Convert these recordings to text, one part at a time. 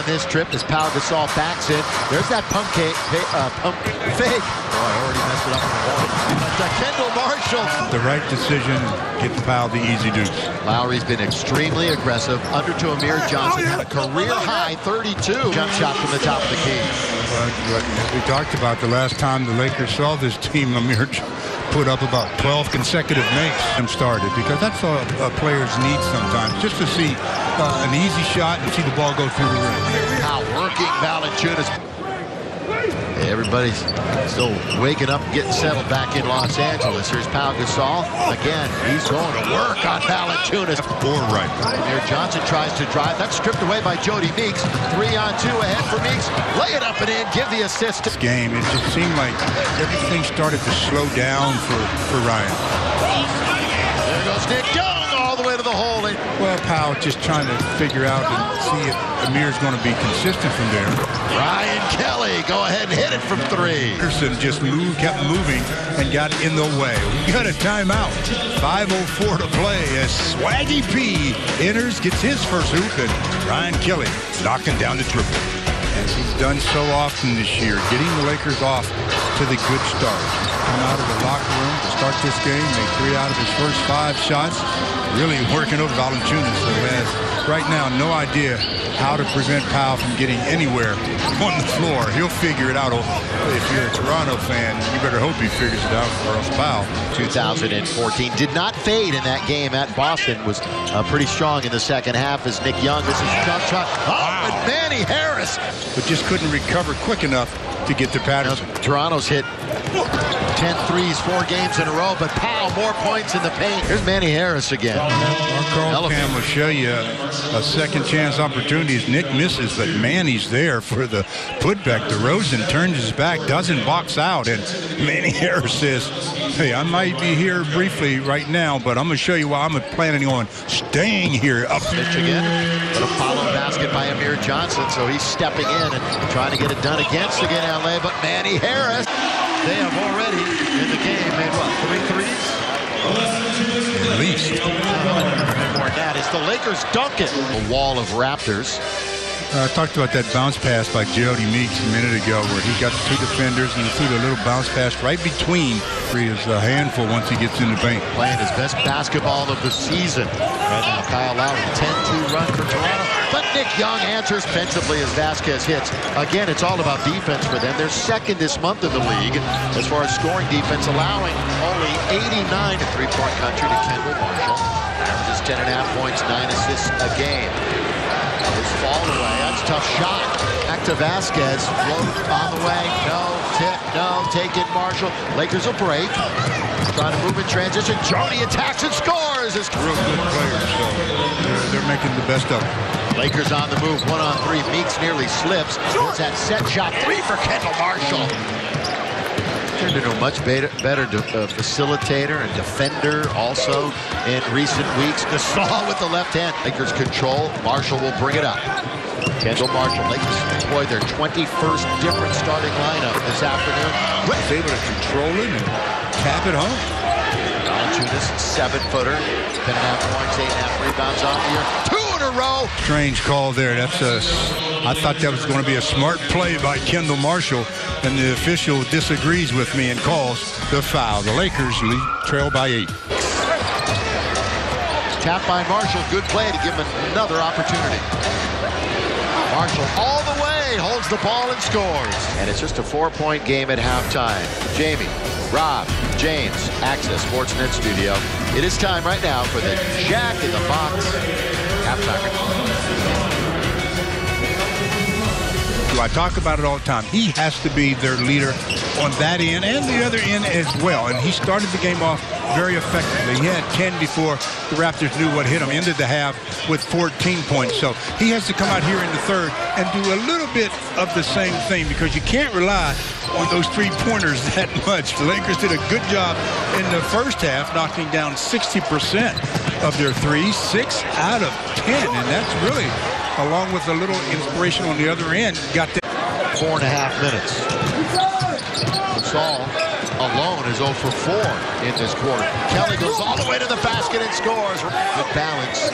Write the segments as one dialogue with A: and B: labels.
A: on this trip as Pau Gasol backs in. There's that pump fake. Oh, I already messed it up with the ball. But Kendall Marshall.
B: The right decision, get Pau the easy deuce.
A: Lowry's been extremely aggressive. Under to Amir Johnson. Had a career-high 32 jump shot from the top of the key.
B: We talked about the last time the Lakers saw this team, Amir put up about 12 consecutive makes and started, because that's all players need sometimes, just to see an easy shot and see the ball go through the rim.
A: Now working Valanciunas. Everybody's still waking up and getting settled back in Los Angeles. Here's Pau Gasol. Again, he's going to work on Valanciunas.
B: Or right.
A: Amir Johnson tries to drive. That's stripped away by Jody Meeks. 3-on-2 ahead for Meeks. Lay it up and in. Give the assist.
B: This game, it just seemed like everything started to slow down for Ryan.
A: There goes Nick Young all the way to the hole.
B: Well, Pau just trying to figure out and see if Amir's going to be consistent from there.
A: Ryan Kelly, go ahead and hit it from 3.
B: Anderson just kept moving and got in the way. We got a timeout. 5:04 to play as Swaggy P enters, gets his first hoop, and Ryan Kelly knocking down the triple. As he's done so often this year, getting the Lakers off to the good start. Come out of the locker room to start this game, made 3 out of his first 5 shots. Really working over Valanciunas, who has right now no idea how to prevent Pau from getting anywhere on the floor. He'll figure it out. If you're a Toronto fan, you better hope he figures it out, or else Pau.
A: 2014 did not fade in that game at Boston. Was pretty strong in the second half as Nick Young. This is a jump shot. Oh, and Manny Harris.
B: But just couldn't recover quick enough to get to Patterson.
A: Now, Toronto's hit 10 threes 4 games in a row, but Pau more points in the paint. Here's Manny Harris again.
B: Our Carl Cam will show you a second chance opportunities. Nick misses, but Manny's there for the putback. DeRozan turns his back, doesn't box out, and Manny Harris says, hey, I might be here briefly right now, but I'm going to show you why I'm planning on staying here. Up
A: pitch again, but a follow basket by Amir Johnson, so he's stepping in and trying to get it done against again LA, but Manny Harris. They have already in the game made what, 3 threes?
B: At least.
A: More than that. It's the Lakers dunking. A wall of Raptors.
B: I talked about that bounce pass by Jody Meeks a minute ago, where he got 2 defenders and threw the little bounce pass right between. He is a handful once he gets in the paint.
A: Playing his best basketball of the season. Right now, Kyle Lowry, 10-2 run for Toronto. But Nick Young answers defensively as Vasquez hits. Again, it's all about defense for them. They're second this month in the league as far as scoring defense, allowing only 89 in three-point country to Kendall Marshall. Averages 10.5 points, 9 assists a game. His fall away, that's a tough shot. Back to Vasquez, float on the way, no, tip, no, take it Marshall. Lakers will break. Trying to move in transition, Jody attacks and scores. It's
B: real good players, so they're making the best of it.
A: Lakers on the move, 1-on-3, Meeks nearly slips. It's that set shot, 3 for Kendall Marshall. Turned into a much better facilitator and defender also in recent weeks. Gasol with the left hand. Lakers control. Marshall will bring it up. Kendall Marshall. Lakers deploy their 21st different starting lineup this afternoon.
B: Was able to control it and tap it home.
A: Valanciunas, 7-footer. 10.5 points, 8.5 rebounds on the year. 2 in a row.
B: Strange call there. I thought that was going to be a smart play by Kendall Marshall, and the official disagrees with me and calls the foul. The Lakers trail by 8.
A: Tap by Marshall. Good play to give him another opportunity. Marshall all the way, holds the ball and scores. And it's just a 4-point game at halftime. Jamie, Rob, James, Access Sportsnet Studio. It is time right now for the Jack in the Box halftime report.
B: I talk about it all the time. He has to be their leader on that end and the other end as well. And he started the game off very effectively. He had 10 before the Raptors knew what hit him. Ended the half with 14 points. So he has to come out here in the third and do a little bit of the same thing, because you can't rely on those 3-pointers that much. The Lakers did a good job in the first half, knocking down 60% of their threes, 6 out of 10. And that's really, along with a little inspiration on the other end, got that.
A: 4.5 minutes. Gasol alone is 0 for 4 in this quarter. Kelly goes all the way to the basket and scores. Good balance.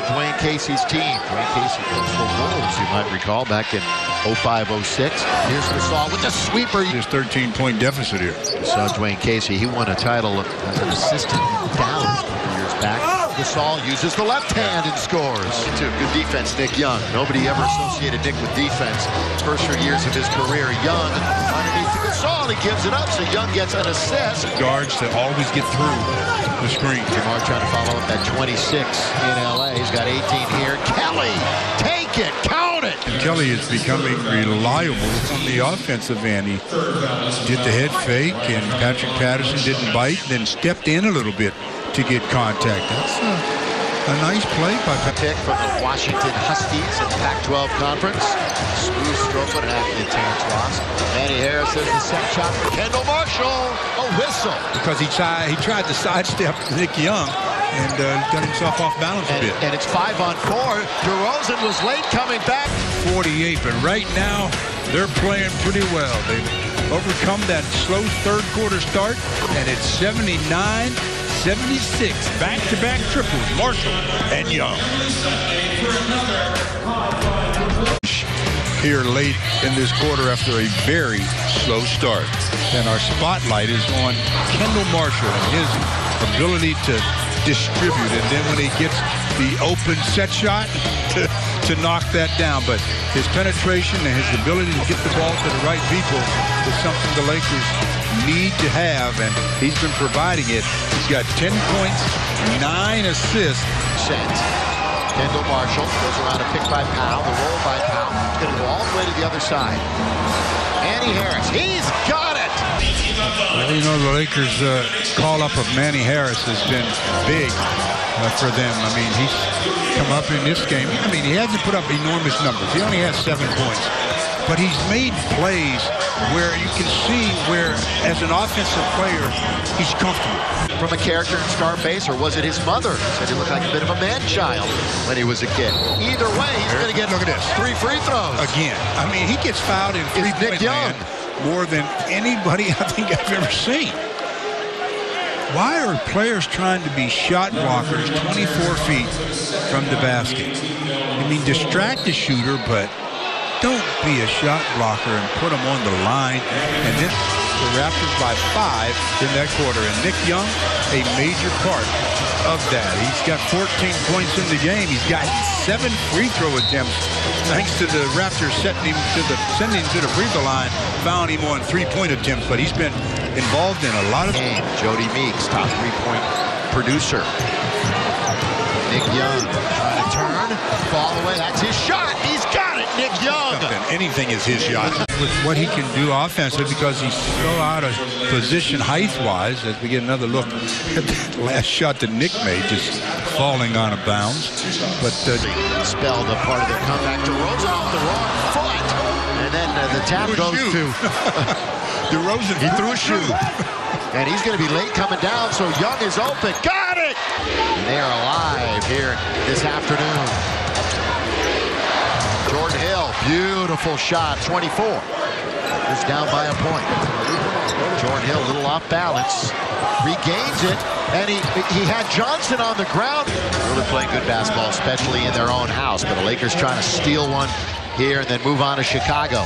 A: Dwayne Casey's team. Dwayne Casey goes for Wolves, you might recall, back in 05-06. Here's Gasol with the sweeper.
B: His 13-point deficit here.
A: You saw Dwayne Casey. He won a title as an assistant in Dallas a few years back. Gasol uses the left hand and scores. Good defense, Nick Young. Nobody ever associated Nick with defense. First 3 years of his career, Young underneath to Gasol. He gives it up, so Young gets an assist.
B: Guards to always get through the screen.
A: Jamar trying to follow up that 26 in LA. He's got 18 here. Kelly, take it, count it.
B: And Kelly is becoming reliable on the offensive end. He did the head fake, and Patrick Patterson didn't bite, then stepped in a little bit to get contact. That's a nice play by
A: Pick from the Washington Huskies in the Pac-12 Conference. Smooth stroke on an active Terrence Ross. Manny Harris says the set shot for Kendall Marshall. A whistle.
B: Because he tried to sidestep Nick Young and got himself off balance a bit.
A: And it's 5-on-4. DeRozan was late coming back.
B: 48, but right now they're playing pretty well. They've overcome that slow third quarter start, and it's 79-76. Back-to-back triples, Marshall and Young. Here late in this quarter after a very slow start. And our spotlight is on Kendall Marshall and his ability to distribute. And then when he gets the open set shot to knock that down. But his penetration and his ability to get the ball to the right people is something the Lakers need to have, and he's been providing it. He's got 10 points, 9 assists.
A: Kendall Marshall goes around a pick by Powell, the roll by Powell. He's going to go all the way to the other side. Manny Harris, he's got it!
B: Well, you know, the Lakers' call-up of Manny Harris has been big for them. I mean, he's come up in this game. I mean, he hasn't put up enormous numbers. He only has 7 points. But he's made plays where you can see where, as an offensive player, he's comfortable.
A: From a character in Scarface, or was it his mother? He said he looked like a bit of a man-child when he was a kid. Either way, he's going to get,
B: look at this,
A: 3 free throws.
B: Again, I mean, he gets fouled in three-point land more than anybody I think I've ever seen. Why are players trying to be shot blockers 24 feet from the basket? I mean, distract the shooter, but don't be a shot blocker and put them on the line. And then the Raptors by 5 in that quarter. And Nick Young, a major part of that. He's got 14 points in the game. He's gotten 7 free throw attempts thanks to the Raptors sending him to the free throw line, found him on 3-point attempts. But he's been involved in a lot of
A: games. Jody Meeks, top 3-point producer. Nick Young trying to turn, fall away. That's his shot. He's got it, Nick Young.
B: Anything is his shot. With what he can do offensively, because he's so out of position height-wise, as we get another look at the last shot that Nick made, just falling out of bounds. But
A: spelled a part of their comeback. DeRozan off the wrong foot, and then the tap goes to
B: DeRozan.
A: He threw a shoe, and he's going to be late coming down. So Young is open. Got it. And they are alive here this afternoon. Jordan Hill, beautiful shot, 24. Is down by a point. Jordan Hill, a little off balance, regains it, and he had Johnson on the ground. Really playing good basketball, especially in their own house. But the Lakers trying to steal one here and then move on to Chicago.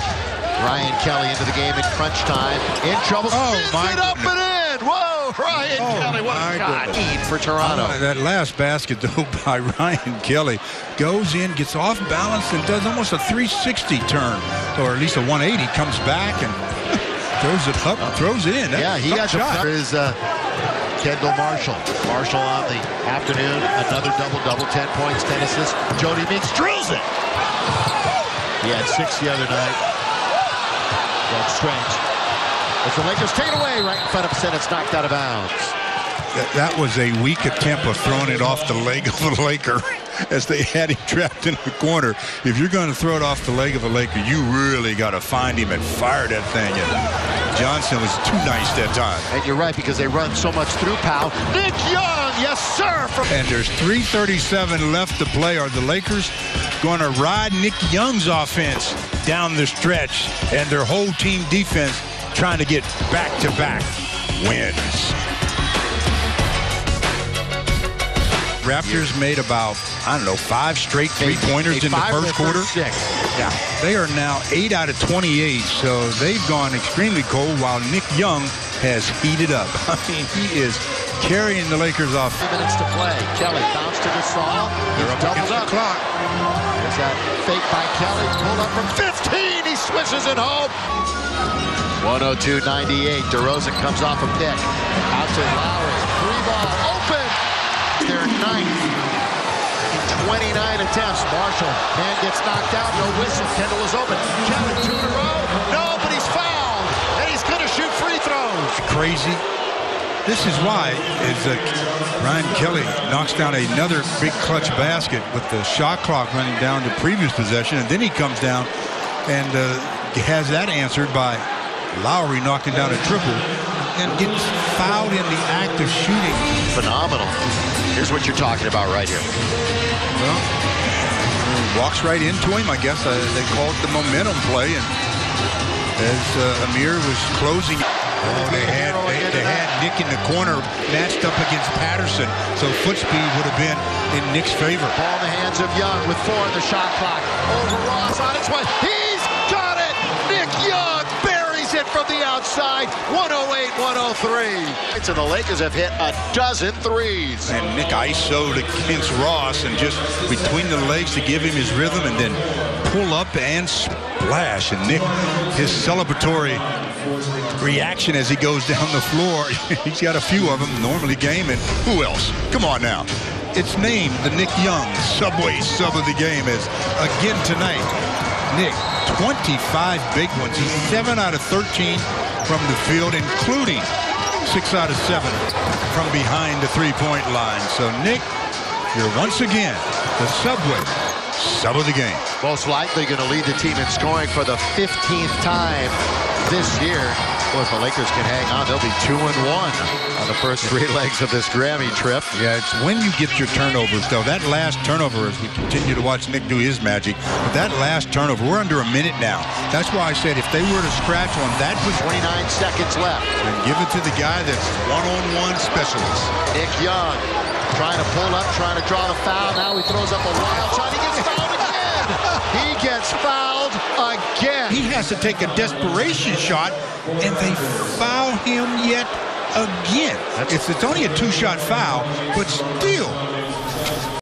A: Ryan Kelly into the game in crunch time, in trouble. Spins it up and in. Whoa, Ryan Kelly, what a shot! For Toronto.
B: That last basket, though, by Ryan Kelly, goes in, gets off balance, and does almost a 360 turn, or at least a 180. Comes back and throws it up, throws it in.
A: Yeah, he got shot. Is Kendall Marshall. Marshall on the afternoon, another double-double, 10 points, 10 assists. Jody Meeks drills it. He had 6 the other night. That's strange. As the Lakers take it away right in front of Sen, it's knocked out of bounds.
B: That was a weak attempt of throwing it off the leg of a Laker as they had him trapped in the corner. If you're going to throw it off the leg of a Laker, you really got to find him and fire that thing. And Johnson was too nice that time.
A: And you're right, because they run so much through Powell. Nick Young, yes, sir.
B: And there's 3:37 left to play. Are the Lakers going to ride Nick Young's offense down the stretch and their whole team defense trying to get back-to-back wins? Raptors made about, I don't know, 5 straight three-pointers in the first quarter. Yeah, they are now 8 out of 28, so they've gone extremely cold while Nick Young has heated up. I mean, he is carrying the Lakers off.
A: 3 minutes to play. Kelly bounced to Gasol.
B: They're up against the clock.
A: There's that fake by Kelly. Pulled up from 15. He swishes it home. 102-98. DeRozan comes off a pick. Out to Lowry. 3-ball. Open. Their 9th. 29 attempts. Marshall. Man gets knocked out. No whistle. Kendall is open. Kelly 2 in a row. No, but he's fouled. And he's going to shoot free throws.
B: Crazy. This is why Ryan Kelly knocks down another big clutch basket with the shot clock running down to previous possession, and then he comes down and has that answered by Lowry knocking down a triple and gets fouled in the act of shooting. Phenomenal.
A: Here's what you're talking about right here.
B: Well, walks right into him. I guess they call it the momentum play, and as Amir was closing. Oh, they had Nick in the corner matched up against Patterson, so foot speed would have been in Nick's favor.
A: Ball in the hands of Young with 4 on the shot clock. Over Ross on its way. He's got it! Nick Young buries it from the outside. 108-103. So the Lakers have hit a dozen threes.
B: And Nick isoed against Ross and just between the legs to give him his rhythm and then pull up and splash. And Nick, his celebratory reaction as he goes down the floor. He's got a few of them normally game. And who else? Come on now. It's named the Nick Young Subway Sub of the game as again tonight. Nick, 25 big ones. He's 7 out of 13 from the field, including 6 out of 7 from behind the three-point line. So Nick, you're once again the Subway Sub of the game.
A: Most likely going to lead the team in scoring for the 15th time this year. Well, if the Lakers can hang on, they'll be 2-1 on the first 3 legs of this Grammy trip.
B: Yeah, it's when you get your turnovers, though. That last turnover, as we continue to watch Nick do his magic, but that last turnover, we're under a minute now. That's why I said if they were to scratch on that,
A: 29 seconds left.
B: And give it to the guy that's one-on-one specialist.
A: Nick Young trying to pull up, trying to draw the foul. Now he throws up a wild shot. He gets fouled again. He gets fouled again.
B: He has to take a desperation shot, and they foul him yet again. It's only a 2-shot foul, but still,